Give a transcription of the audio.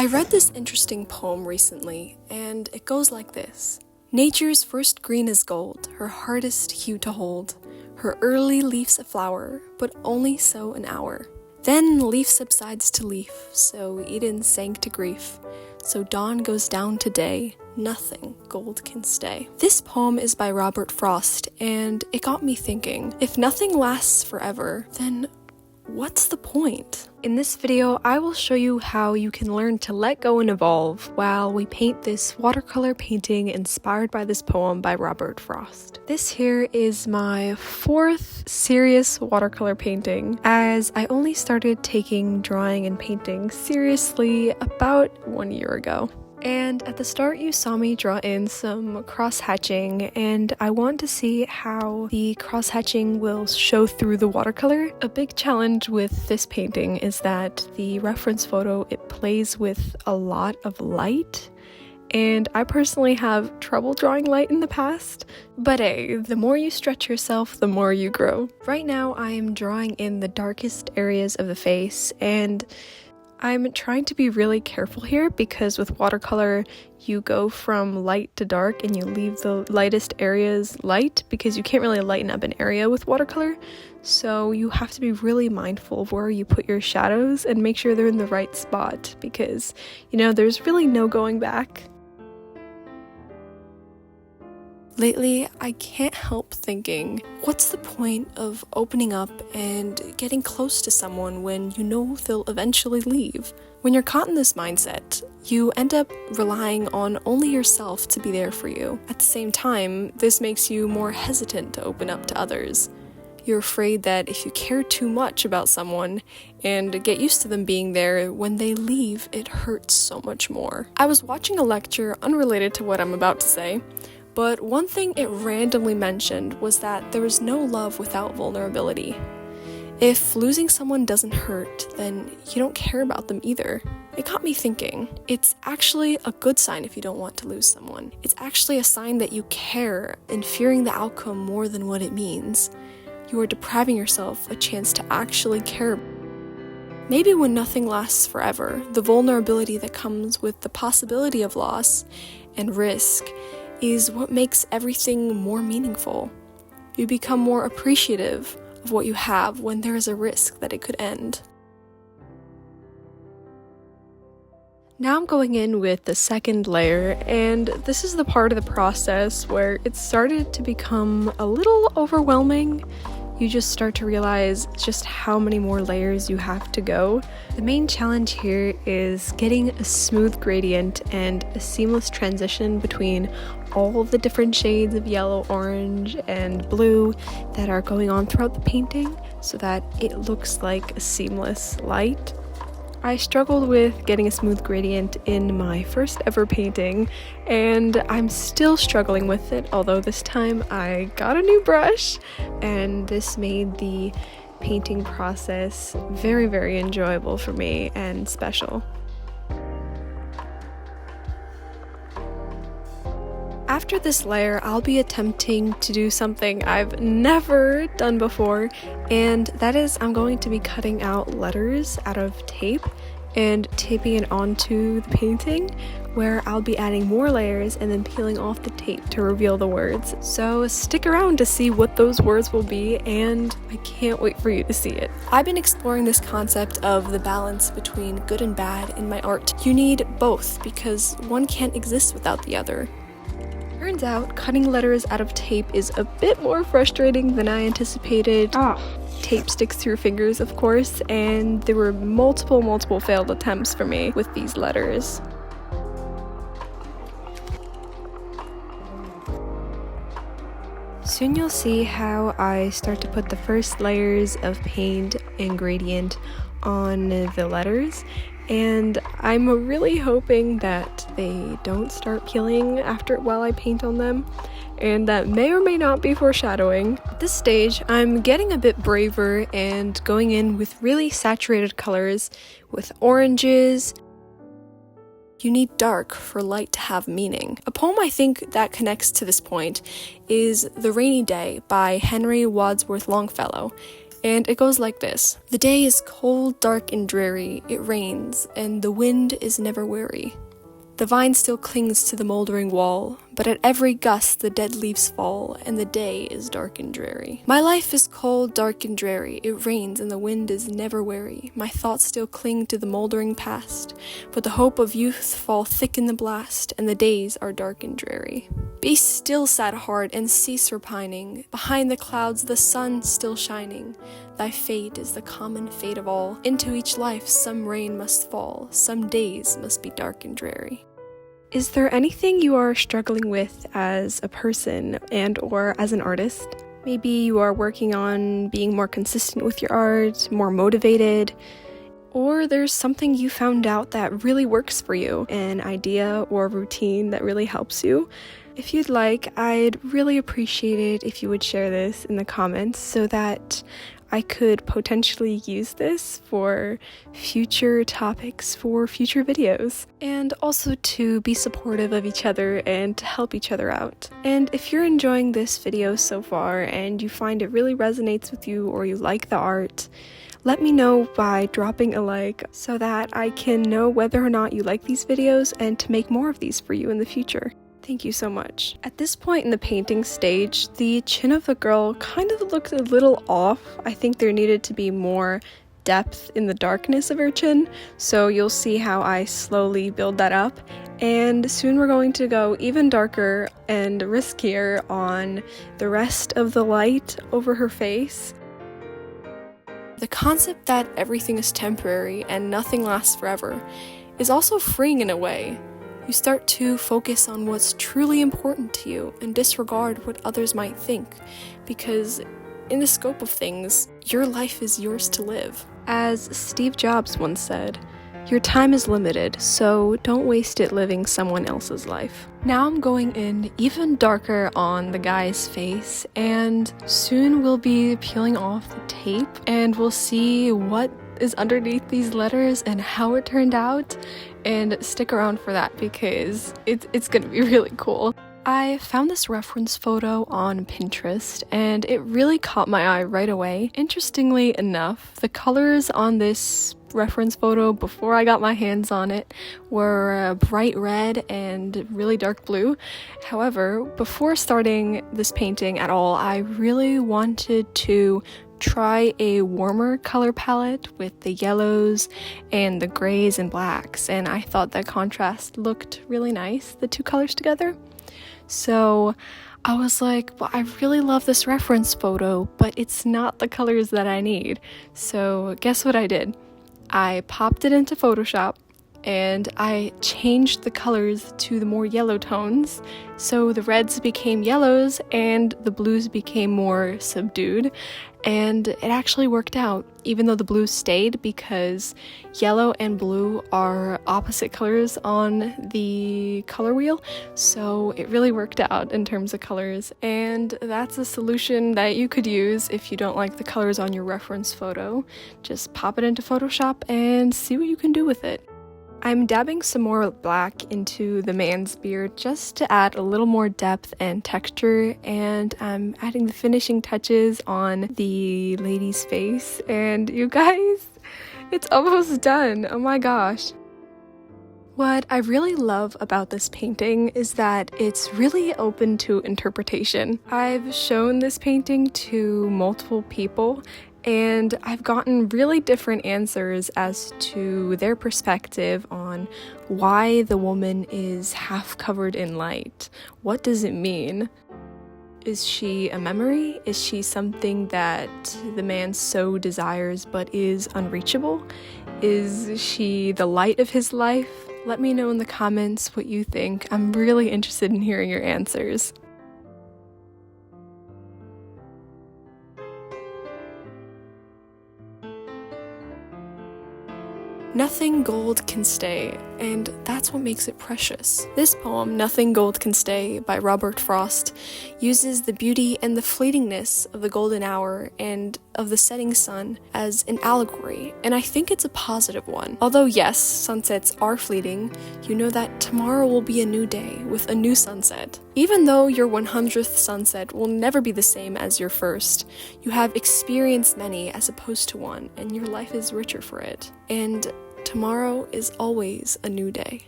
I read this interesting poem recently, and it goes like this. Nature's first green is gold, her hardest hue to hold. Her early leaf's a flower, but only so an hour. Then leaf subsides to leaf, so Eden sank to grief. So dawn goes down to day, nothing gold can stay. This poem is by Robert Frost, and it got me thinking, if nothing lasts forever, then what's the point? In this video, I will show you how you can learn to let go and evolve while we paint this watercolor painting inspired by this poem by Robert Frost. This here is my 4th serious watercolor painting, as I only started taking drawing and painting seriously about 1 year ago. And at the start you saw me draw in some cross-hatching, and I want to see how the cross-hatching will show through the watercolor. A big challenge with this painting is that the reference photo, it plays with a lot of light, and I personally have trouble drawing light in the past, but hey, the more you stretch yourself, the more you grow. Right now I am drawing in the darkest areas of the face, and I'm trying to be really careful here because with watercolor, you go from light to dark and you leave the lightest areas light because you can't really lighten up an area with watercolor. So you have to be really mindful of where you put your shadows and make sure they're in the right spot because, there's really no going back. Lately, I can't help thinking, what's the point of opening up and getting close to someone when you know they'll eventually leave? When you're caught in this mindset, you end up relying on only yourself to be there for you. At the same time, this makes you more hesitant to open up to others. You're afraid that if you care too much about someone and get used to them being there, when they leave, it hurts so much more. I was watching a lecture unrelated to what I'm about to say, but one thing it randomly mentioned was that there is no love without vulnerability. If losing someone doesn't hurt, then you don't care about them either. It got me thinking, it's actually a good sign if you don't want to lose someone. It's actually a sign that you care and fearing the outcome more than what it means. You are depriving yourself a chance to actually care. Maybe when nothing lasts forever, the vulnerability that comes with the possibility of loss and risk is what makes everything more meaningful. You become more appreciative of what you have when there is a risk that it could end. Now I'm going in with the second layer, and this is the part of the process where it started to become a little overwhelming. You just start to realize just how many more layers you have to go. The main challenge here is getting a smooth gradient and a seamless transition between all the different shades of yellow, orange, and blue that are going on throughout the painting so that it looks like a seamless light. I struggled with getting a smooth gradient in my first ever painting, and I'm still struggling with it, although this time I got a new brush, and this made the painting process very, very enjoyable for me and special. After this layer, I'll be attempting to do something I've never done before, and that is I'm going to be cutting out letters out of tape and taping it onto the painting, where I'll be adding more layers and then peeling off the tape to reveal the words. So stick around to see what those words will be, and I can't wait for you to see it. I've been exploring this concept of the balance between good and bad in my art. You need both because one can't exist without the other. Turns out, cutting letters out of tape is a bit more frustrating than I anticipated. Tape sticks to your fingers, of course, and there were multiple failed attempts for me with these letters. Soon you'll see how I start to put the first layers of paint and gradient on the letters, and I'm really hoping that they don't start peeling while I paint on them, and that may or may not be foreshadowing. At this stage, I'm getting a bit braver and going in with really saturated colors with oranges. You need dark for light to have meaning. A poem I think that connects to this point is The Rainy Day by Henry Wadsworth Longfellow. And it goes like this. The day is cold, dark, and dreary. It rains, and the wind is never weary. The vine still clings to the moldering wall, but at every gust the dead leaves fall, and the day is dark and dreary. My life is cold, dark, and dreary. It rains, and the wind is never weary. My thoughts still cling to the moldering past, but the hope of youth fall thick in the blast, and the days are dark and dreary. Be still, sad heart, and cease repining. Behind the clouds the sun still shining. Thy fate is the common fate of all. Into each life some rain must fall. Some days must be dark and dreary. Is there anything you are struggling with as a person and or as an artist? Maybe you are working on being more consistent with your art, more motivated, or there's something you found out that really works for you, an idea or routine that really helps you. If you'd like, I'd really appreciate it if you would share this in the comments so that I could potentially use this for future topics for future videos, and also to be supportive of each other and to help each other out. And if you're enjoying this video so far and you find it really resonates with you or you like the art, let me know by dropping a like so that I can know whether or not you like these videos and to make more of these for you in the future. Thank you so much. At this point in the painting stage, the chin of the girl kind of looked a little off. I think there needed to be more depth in the darkness of her chin, so you'll see how I slowly build that up. And soon we're going to go even darker and riskier on the rest of the light over her face. The concept that everything is temporary and nothing lasts forever is also freeing in a way. You start to focus on what's truly important to you and disregard what others might think, because in the scope of things, your life is yours to live. As Steve Jobs once said, your time is limited, so don't waste it living someone else's life. Now I'm going in even darker on the guy's face, and soon we'll be peeling off the tape and we'll see what is underneath these letters and how it turned out, and stick around for that because it's gonna be really cool. I found this reference photo on Pinterest and it really caught my eye right away. Interestingly enough, the colors on this reference photo before I got my hands on it were bright red and really dark blue. However, before starting this painting at all, I really wanted to try a warmer color palette with the yellows and the grays and blacks, and I thought that contrast looked really nice, the two colors together. So I was like, well, I really love this reference photo, but it's not the colors that I need. So guess what I did? I popped it into Photoshop and I changed the colors to the more yellow tones. So the reds became yellows and the blues became more subdued. And it actually worked out, even though the blue stayed, because yellow and blue are opposite colors on the color wheel. So it really worked out in terms of colors. And that's a solution that you could use if you don't like the colors on your reference photo. Just pop it into Photoshop and see what you can do with it. I'm dabbing some more black into the man's beard just to add a little more depth and texture, and I'm adding the finishing touches on the lady's face, and you guys, it's almost done. Oh my gosh. What I really love about this painting is that it's really open to interpretation. I've shown this painting to multiple people, and I've gotten really different answers as to their perspective on why the woman is half covered in light. What does it mean? Is she a memory? Is she something that the man so desires but is unreachable? Is she the light of his life? Let me know in the comments what you think. I'm really interested in hearing your answers. Nothing gold can stay, and that's what makes it precious. This poem, Nothing Gold Can Stay by Robert Frost, uses the beauty and the fleetingness of the golden hour and of the setting sun as an allegory, and I think it's a positive one. Although yes, sunsets are fleeting, you know that tomorrow will be a new day with a new sunset. Even though your 100th sunset will never be the same as your first, you have experienced many as opposed to one, and your life is richer for it. And tomorrow is always a new day.